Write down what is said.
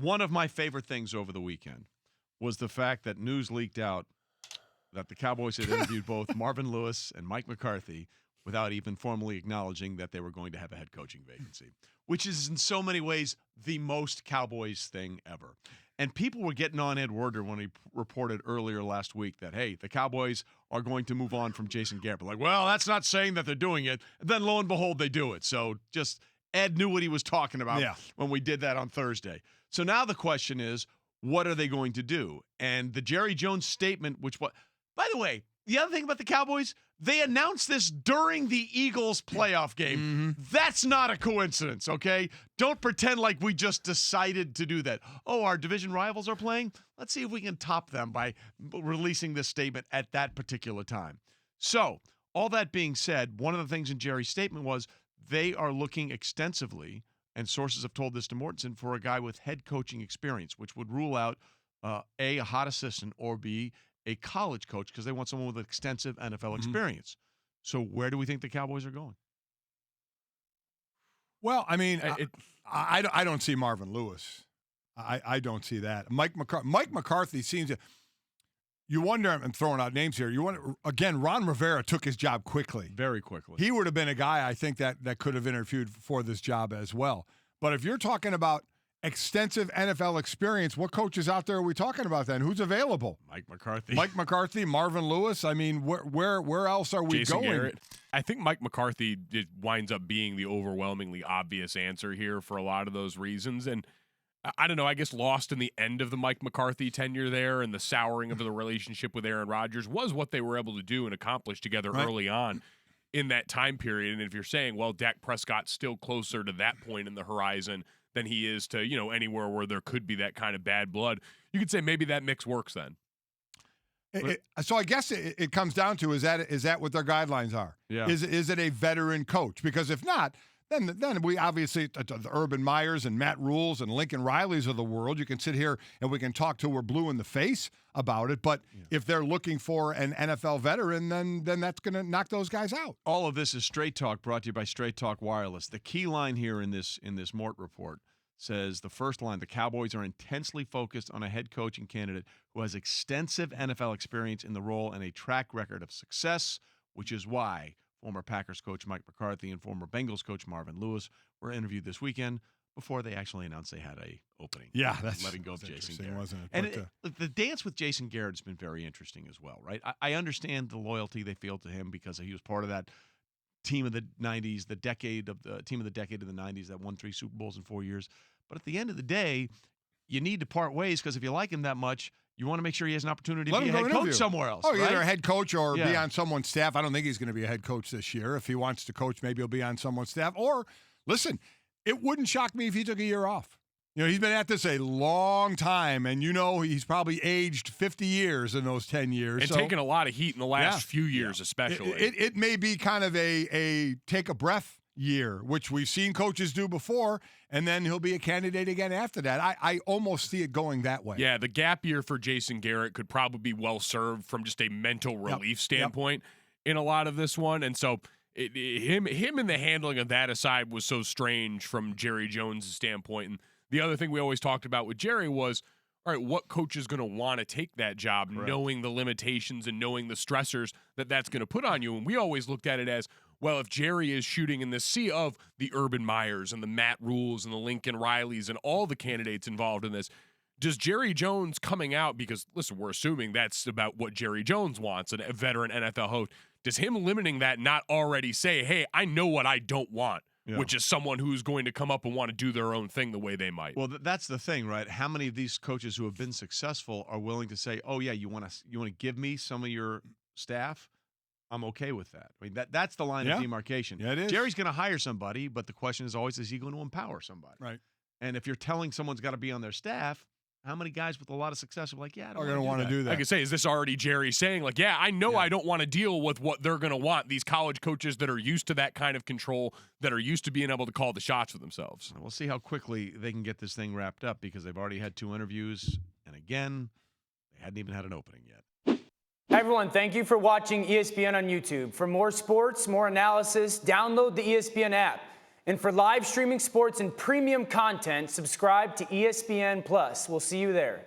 One of my favorite things over the weekend was the fact that news leaked out that the Cowboys had interviewed both Marvin Lewis and Mike McCarthy without even formally acknowledging that they were going to have a head coaching vacancy, which is in so many ways the most Cowboys thing ever. And people were getting on Ed Werder when he reported earlier last week that, hey, the Cowboys are going to move on from Jason Garrett. Like, well, that's not saying that they're doing it. And then lo and behold, they do it. So just Ed knew what he was talking about when we did that on Thursday. So now the question is, what are they going to do? And the Jerry Jones statement, by the way, the other thing about the Cowboys, they announced this during the Eagles playoff game. Mm-hmm. That's not a coincidence, okay? Don't pretend like we just decided to do that. Oh, our division rivals are playing? Let's see if we can top them by releasing this statement at that particular time. So, all that being said, one of the things in Jerry's statement was they are looking extensively, and sources have told this to Mortensen, for a guy with head coaching experience, which would rule out A, a hot assistant, or B, a college coach, because they want someone with extensive NFL experience. So where do we think the Cowboys are going? Well, I mean, I don't see Marvin Lewis. I don't see that. Mike McCarthy seems to – you wonder – I'm throwing out names here. You wonder, again, Ron Rivera took his job quickly. Very quickly. He would have been a guy, I think, that could have interviewed for this job as well. But if you're talking about extensive NFL experience, what coaches out there are we talking about then? Who's available? Mike McCarthy, Marvin Lewis. I mean, where else are we Jason going? Garrett. I think Mike McCarthy winds up being the overwhelmingly obvious answer here for a lot of those reasons. And I don't know, I guess lost in the end of the Mike McCarthy tenure there, and the souring of the relationship with Aaron Rodgers was what they were able to do and accomplish together early on in that time period. And if you're saying, well, Dak Prescott's still closer to that point in the horizon than he is to, anywhere where there could be that kind of bad blood, you could say maybe that mix works then. So I guess it comes down to, is that what their guidelines are? Yeah. Is it a veteran coach? Because if not, then we obviously, the Urban Meyers and Matt Rules and Lincoln Rileys of the world, you can sit here and we can talk till we're blue in the face about it. But if they're looking for an NFL veteran, then that's going to knock those guys out. All of this is Straight Talk, brought to you by Straight Talk Wireless. The key line here in this Mort report says, the first line, the Cowboys are intensely focused on a head coaching candidate who has extensive NFL experience in the role and a track record of success, which is why former Packers coach Mike McCarthy and former Bengals coach Marvin Lewis were interviewed this weekend before they actually announced they had a opening. Yeah, that's letting go of Jason Garrett. Wasn't it? And the dance with Jason Garrett has been very interesting as well, right? I understand the loyalty they feel to him because he was part of that team of the 90s, the team of the decade of the 90s that won 3 Super Bowls in 4 years. But at the end of the day, you need to part ways, because if you like him that much, you want to make sure he has an opportunity to be a head coach somewhere else. Oh, right? Either a head coach or be on someone's staff. I don't think he's going to be a head coach this year. If he wants to coach, maybe he'll be on someone's staff. Or, listen, it wouldn't shock me if he took a year off. He's been at this a long time, and he's probably aged 50 years in those 10 years. And taken a lot of heat in the last few years especially. It may be kind of a take a breath year, which we've seen coaches do before, and then he'll be a candidate again after that. I almost see it going that way. Yeah, the gap year for Jason Garrett could probably be well served from just a mental relief standpoint in a lot of this one. And so him and the handling of that aside was so strange from Jerry Jones' standpoint. And the other thing we always talked about with Jerry was, all right, what coach is going to want to take that job, knowing the limitations and knowing the stressors that's going to put on you? And we always looked at it as, well, if Jerry is shooting in the sea of the Urban Meyers and the Matt Rules and the Lincoln Rileys and all the candidates involved in this, does Jerry Jones coming out, because, listen, we're assuming that's about what Jerry Jones wants, a veteran NFL host, does him limiting that not already say, hey, I know what I don't want, which is someone who's going to come up and want to do their own thing the way they might? Well, that's the thing, right? How many of these coaches who have been successful are willing to say, oh, yeah, you want to give me some of your staff? I'm okay with that. I mean, that's the line of demarcation. Yeah, it is. Jerry's going to hire somebody, but the question is always, is he going to empower somebody? Right. And if you're telling someone's got to be on their staff, how many guys with a lot of success are like, yeah, I don't going to want to do that? Like I say, is this already Jerry saying, like, yeah, I know I don't want to deal with what they're going to want, these college coaches that are used to that kind of control, that are used to being able to call the shots for themselves? We'll see how quickly they can get this thing wrapped up, because they've already had 2 interviews, and again, they hadn't even had an opening yet. Hi everyone, thank you for watching ESPN on YouTube. For more sports, more analysis, download the ESPN app. And for live streaming sports and premium content, subscribe to ESPN Plus. We'll see you there.